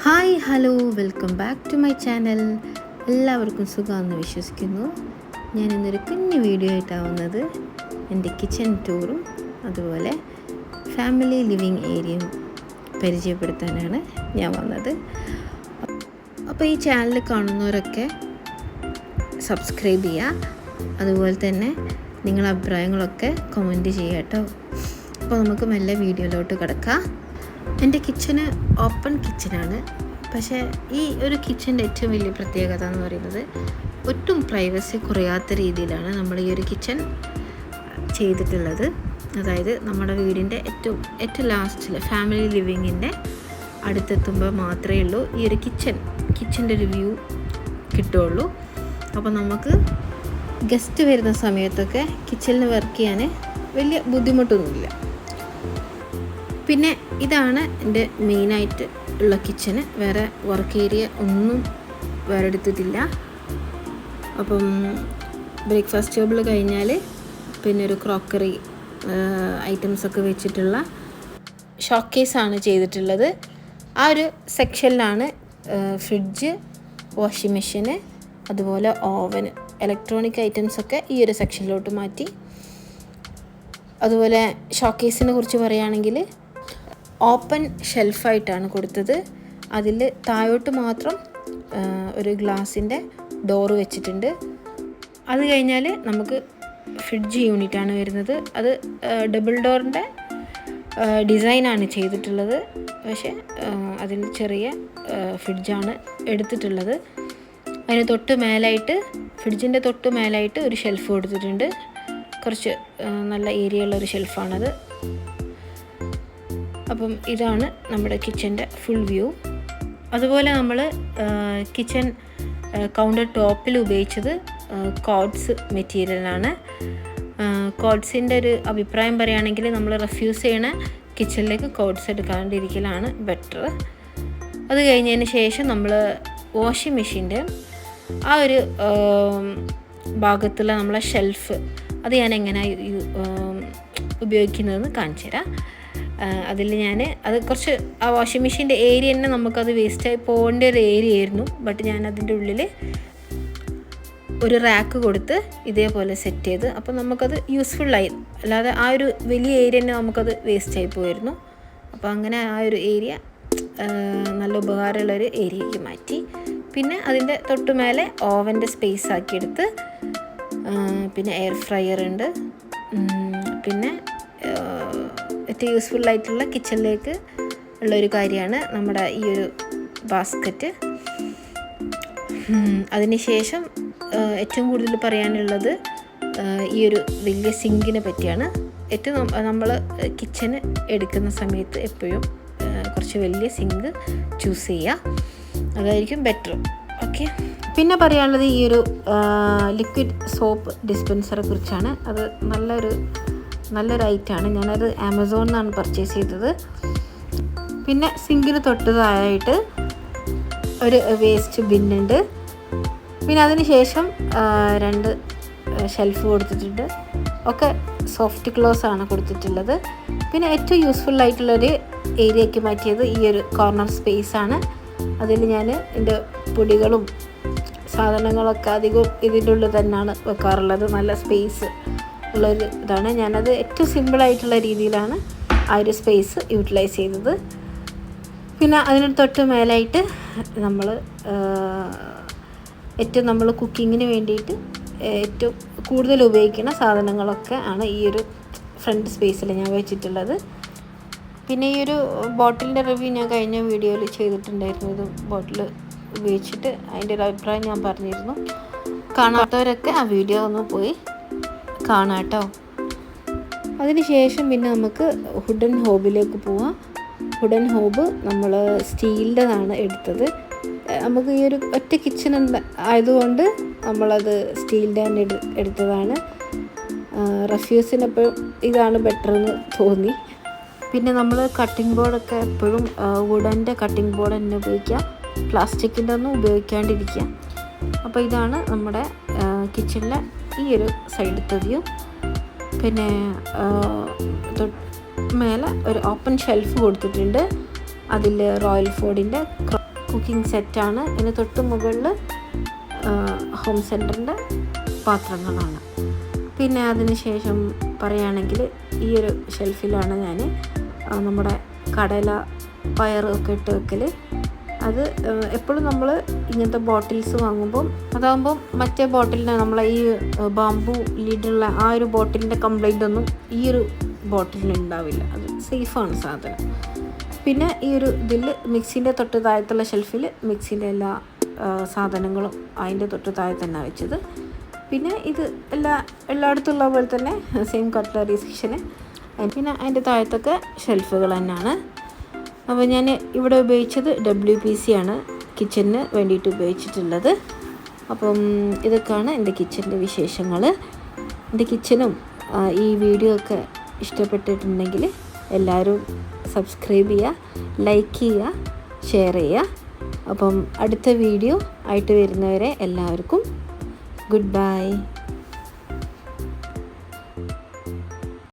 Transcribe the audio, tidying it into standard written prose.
Hi hello welcome back to my channel. എല്ലാവർക്കും സുഖമാണെന്ന് വിശ്വസിക്കുന്നു. ഞാൻ ഇന്നൊരു കുഞ്ഞു വീഡിയോ ആയിട്ടാവുന്നത് എൻ്റെ കിച്ചൺ ടൂറും അതുപോലെ ഫാമിലി ലിവിങ് ഏരിയയും പരിചയപ്പെടുത്താനാണ് ഞാൻ വന്നത്. അപ്പോൾ ഈ ചാനൽ കാണുന്നവരൊക്കെ സബ്സ്ക്രൈബ് ചെയ്യുക, അതുപോലെ തന്നെ നിങ്ങളുടെ അഭിപ്രായങ്ങളൊക്കെ കമൻറ്റ് ചെയ്യുക കേട്ടോ. അപ്പോൾ നമുക്ക് മെല്ലെ വീഡിയോയിലോട്ട് കിടക്കാം. എൻ്റെ കിച്ചന് ഓപ്പൺ കിച്ചനാണ്. പക്ഷേ ഈ ഒരു കിച്ചൻ്റെ ഏറ്റവും വലിയ പ്രത്യേകത എന്ന് പറയുന്നത് ഒട്ടും പ്രൈവസി കുറയാത്ത രീതിയിലാണ് നമ്മൾ ഈ ഒരു കിച്ചൺ ചെയ്തിട്ടുള്ളത്. അതായത് നമ്മുടെ വീടിൻ്റെ ഏറ്റവും ലാസ്റ്റിൽ ഫാമിലി ലിവിങ്ങിൻ്റെ അടുത്തെത്തുമ്പോൾ മാത്രമേ ഉള്ളൂ ഈ ഒരു കിച്ചൻ്റെ ഒരു വ്യൂ കിട്ടുകയുള്ളൂ. അപ്പോൾ നമുക്ക് ഗസ്റ്റ് വരുന്ന സമയത്തൊക്കെ കിച്ചണിൽ വർക്ക് ചെയ്യാൻ വലിയ ബുദ്ധിമുട്ടൊന്നുമില്ല. പിന്നെ ഇതാണ് എൻ്റെ മെയിനായിട്ട് ഉള്ള കിച്ചന്. വേറെ വർക്ക് ഏരിയ ഒന്നും വേറെ എടുത്തിട്ടില്ല. അപ്പം ബ്രേക്ക്ഫാസ്റ്റ് ടേബിൾ കഴിഞ്ഞാൽ പിന്നെ ഒരു ക്രോക്കറി ഐറ്റംസൊക്കെ വെച്ചിട്ടുള്ള ഷോക്കേസാണ് ചെയ്തിട്ടുള്ളത്. ആ ഒരു സെക്ഷനിലാണ് ഫ്രിഡ്ജ്, വാഷിംഗ് മെഷീന്, അതുപോലെ ഓവന്, ഇലക്ട്രോണിക് ഐറ്റംസൊക്കെ ഈ ഒരു സെക്ഷനിലോട്ട് മാറ്റി. അതുപോലെ ഷോക്കേസിനെ കുറിച്ച് പറയുകയാണെങ്കിൽ ഓപ്പൺ ഷെൽഫായിട്ടാണ് കൊടുത്തത്. അതിൽ താഴോട്ട് മാത്രം ഒരു ഗ്ലാസിൻ്റെ ഡോറ് വെച്ചിട്ടുണ്ട്. അത് കഴിഞ്ഞാൽ നമുക്ക് ഫ്രിഡ്ജ് യൂണിറ്റാണ് വരുന്നത്. അത് ഡബിൾ ഡോറിൻ്റെ ഡിസൈനാണ് ചെയ്തിട്ടുള്ളത്. പക്ഷേ അതിൽ ചെറിയ ഫ്രിഡ്ജാണ് എടുത്തിട്ടുള്ളത്. അതിന് തൊട്ട് മേലായിട്ട്, ഫ്രിഡ്ജിൻ്റെ തൊട്ട് മേലായിട്ട് ഒരു ഷെൽഫ് കൊടുത്തിട്ടുണ്ട്. കുറച്ച് നല്ല ഏരിയ ഉള്ളൊരു ഷെൽഫാണത്. അപ്പം ഇതാണ് നമ്മുടെ കിച്ചൻ്റെ ഫുൾ വ്യൂ. അതുപോലെ നമ്മൾ കിച്ചൺ കൗണ്ടർ ടോപ്പിൽ ഉപയോഗിച്ചത് കോഡ്സ് മെറ്റീരിയലാണ്. കോഡ്സിൻ്റെ ഒരു അഭിപ്രായം പറയുകയാണെങ്കിൽ നമ്മൾ റെഫ്യൂസ് ചെയ്യണ കിച്ചണിലേക്ക് കോഡ്സ് എടുക്കാണ്ടിരിക്കലാണ് ബെറ്റർ. അത് കഴിഞ്ഞതിന് ശേഷം നമ്മൾ വാഷിംഗ് മെഷീൻ്റെ ആ ഒരു ഭാഗത്തുള്ള നമ്മളെ ഷെൽഫ് അത് ഞാൻ എങ്ങനെ ഉപയോഗിക്കുന്നതെന്ന് കാണിച്ചു തരാം. അതിൽ അത് കുറച്ച് ആ വാഷിംഗ് മെഷീൻ്റെ ഏരിയ തന്നെ നമുക്കത് വേസ്റ്റായി പോകേണ്ട ഒരു ഏരിയ ആയിരുന്നു. ബട്ട് ഞാൻ അതിൻ്റെ ഉള്ളിൽ ഒരു റാക്ക് കൊടുത്ത് ഇതേപോലെ സെറ്റ് ചെയ്ത്, അപ്പോൾ നമുക്കത് യൂസ്ഫുള്ളായി. അല്ലാതെ ആ ഒരു വലിയ ഏരിയ തന്നെ നമുക്കത് വേസ്റ്റായി പോയിരുന്നു. അപ്പോൾ അങ്ങനെ ആ ഒരു ഏരിയ നല്ല ഉപകാരമുള്ളൊരു ഏരിയയ്ക്ക് മാറ്റി. പിന്നെ അതിൻ്റെ തൊട്ട് മേലെ ഓവൻ്റെ സ്പേസ് ആക്കിയെടുത്ത്, പിന്നെ എയർ ഫ്രയർ ഉണ്ട്. പിന്നെ ഏറ്റവും യൂസ്ഫുള്ളായിട്ടുള്ള കിച്ചണിലേക്ക് ഉള്ളൊരു കാര്യമാണ് നമ്മുടെ ഈ ഒരു ബാസ്ക്കറ്റ്. അതിനുശേഷം ഏറ്റവും കൂടുതൽ പറയാനുള്ളത് ഈ ഒരു വലിയ സിങ്കിനെ പറ്റിയാണ്. ഏറ്റവും നമ്മൾ കിച്ചന് എടുക്കുന്ന സമയത്ത് എപ്പോഴും കുറച്ച് വലിയ സിങ്ക് ചൂസ് ചെയ്യുക, അതായിരിക്കും ബെറ്റർ. ഓക്കെ. പിന്നെ പറയാനുള്ളത് ഈ ഒരു ലിക്വിഡ് സോപ്പ് ഡിസ്പെൻസറെ കുറിച്ചാണ്. അത് നല്ലൊരു ഐറ്റമാണ്. ഞാനത് ആമസോണിൽ നിന്നാണ് പർച്ചേസ് ചെയ്തത്. പിന്നെ സിങ്കിന് തൊട്ടതായിട്ട് ഒരു വേസ്റ്റ് ബിന്നുണ്ട്. പിന്നെ അതിന് ശേഷം 2 ഷെൽഫ് കൊടുത്തിട്ടുണ്ട്. ഒക്കെ സോഫ്റ്റ് ക്ലോസ് ആണ് കൊടുത്തിട്ടുള്ളത്. പിന്നെ ഏറ്റവും യൂസ്ഫുള്ളായിട്ടുള്ളൊരു ഏരിയയ്ക്ക് മാറ്റിയത് ഈ ഒരു കോർണർ സ്പേസാണ്. അതിൽ ഞാൻ എൻ്റെ പൊടികളും സാധനങ്ങളൊക്കെ അധികം ഇതിൻ്റെ ഉള്ളിൽ തന്നെയാണ് വെക്കാറുള്ളത്. നല്ല സ്പേസ് ഉള്ളൊരു ഇതാണ്. ഞാനത് ഏറ്റവും സിമ്പിളായിട്ടുള്ള രീതിയിലാണ് ആ ഒരു സ്പേസ് യൂട്ടിലൈസ് ചെയ്തത്. പിന്നെ അതിന് തൊട്ട് മേലായിട്ട് നമ്മൾ കുക്കിങ്ങിന് വേണ്ടിയിട്ട് ഏറ്റവും കൂടുതൽ ഉപയോഗിക്കുന്ന സാധനങ്ങളൊക്കെ ആണ് ഈ ഒരു ഫ്രണ്ട് സ്പേസിൽ ഞാൻ വെച്ചിട്ടുള്ളത്. പിന്നെ ഈ ഒരു ബോട്ടിലിൻ്റെ റിവ്യൂ ഞാൻ കഴിഞ്ഞ വീഡിയോയിൽ ചെയ്തിട്ടുണ്ടായിരുന്നു. ഇത് ബോട്ടിൽ ഉപയോഗിച്ചിട്ട് അതിൻ്റെ ഒരു അഭിപ്രായം ഞാൻ പറഞ്ഞിരുന്നു. കാണാത്തവരൊക്കെ ആ വീഡിയോ ഒന്ന് പോയി കാണാം കേട്ടോ. അതിനുശേഷം പിന്നെ നമുക്ക് വുഡൻ ഹോബിലേക്ക് പോവാം. വുഡൻ ഹോബ് നമ്മൾ സ്റ്റീലിൻ്റെതാണ് എടുത്തത്. നമുക്ക് ഈ ഒരു ഒറ്റ കിച്ചൺ ആയതുകൊണ്ട് നമ്മളത് സ്റ്റീലിൻ്റെ തന്നെ എടുത്തതാണ്. റെഫ്യൂസിനെപ്പോഴും ഇതാണ് ബെറ്റർ എന്ന് തോന്നി. പിന്നെ നമ്മൾ കട്ടിംഗ് ബോർഡൊക്കെ എപ്പോഴും വുഡൻ്റെ കട്ടിംഗ് ബോർഡ് തന്നെ ഉപയോഗിക്കുക, പ്ലാസ്റ്റിക്കിൻ്റെ ഒന്നും ഉപയോഗിക്കാണ്ടിരിക്കുക. അപ്പോൾ ഇതാണ് നമ്മുടെ കിച്ചണിലെ ഈ ഒരു സൈഡത്തെ വ്യൂ. പിന്നെ മേലെ ഒരു ഓപ്പൺ ഷെൽഫ് കൊടുത്തിട്ടുണ്ട്. അതിൽ റോയൽ ഫോർഡിൻ്റെ കുക്കിംഗ് സെറ്റാണ്. ഇതിന് തൊട്ട് മുകളിൽ ഹോം സെൻറ്ററിൻ്റെ പാത്രങ്ങളാണ്. പിന്നെ അതിന് ശേഷം പറയുകയാണെങ്കിൽ ഈ ഒരു ഷെൽഫിലാണ് ഞാൻ നമ്മുടെ കടല പയറൊക്കെ ഇട്ട് വെക്കൽ. അത് എപ്പോഴും നമ്മൾ ഇങ്ങനത്തെ ബോട്ടിൽസ് വാങ്ങുമ്പം അതാകുമ്പം മറ്റേ ബോട്ടിലിന് നമ്മളെ ഈ ബാംബു ലീഡുള്ള ആ ഒരു ബോട്ടിലിൻ്റെ കംപ്ലൈൻ്റ് ഒന്നും ഈ ഒരു ബോട്ടിലിന് ഉണ്ടാവില്ല. അത് സേഫാണ് സാധനം. പിന്നെ ഈ ഒരു ഇതിൽ മിക്സിൻ്റെ തൊട്ട് താഴത്തുള്ള ഷെൽഫിൽ മിക്സിൻ്റെ എല്ലാ സാധനങ്ങളും അതിൻ്റെ തൊട്ട് താഴെ തന്നെ വെച്ചത്. പിന്നെ ഇത് എല്ലായിടത്തുള്ള പോലെ തന്നെ സെയിം കട്ട്ലറി സെക്ഷന്. പിന്നെ അതിൻ്റെ താഴത്തൊക്കെ ഷെൽഫുകൾ തന്നെയാണ്. അപ്പോൾ ഞാൻ ഇവിടെ ഉപയോഗിച്ചത് WPC ആണ് കിച്ചണിന് വേണ്ടിയിട്ട് ഉപയോഗിച്ചിട്ടുള്ളത്. അപ്പം ഇതൊക്കെയാണ് എൻ്റെ കിച്ചണിൻ്റെ വിശേഷങ്ങൾ. എൻ്റെ കിച്ചണും ഈ വീഡിയോ ഒക്കെ ഇഷ്ടപ്പെട്ടിട്ടുണ്ടെങ്കിൽ എല്ലാവരും സബ്സ്ക്രൈബ് ചെയ്യുക, ലൈക്ക് ചെയ്യുക, ഷെയർ ചെയ്യുക. അപ്പം അടുത്ത വീഡിയോ ആയിട്ട് വരുന്നവരെ എല്ലാവർക്കും ഗുഡ് ബൈ.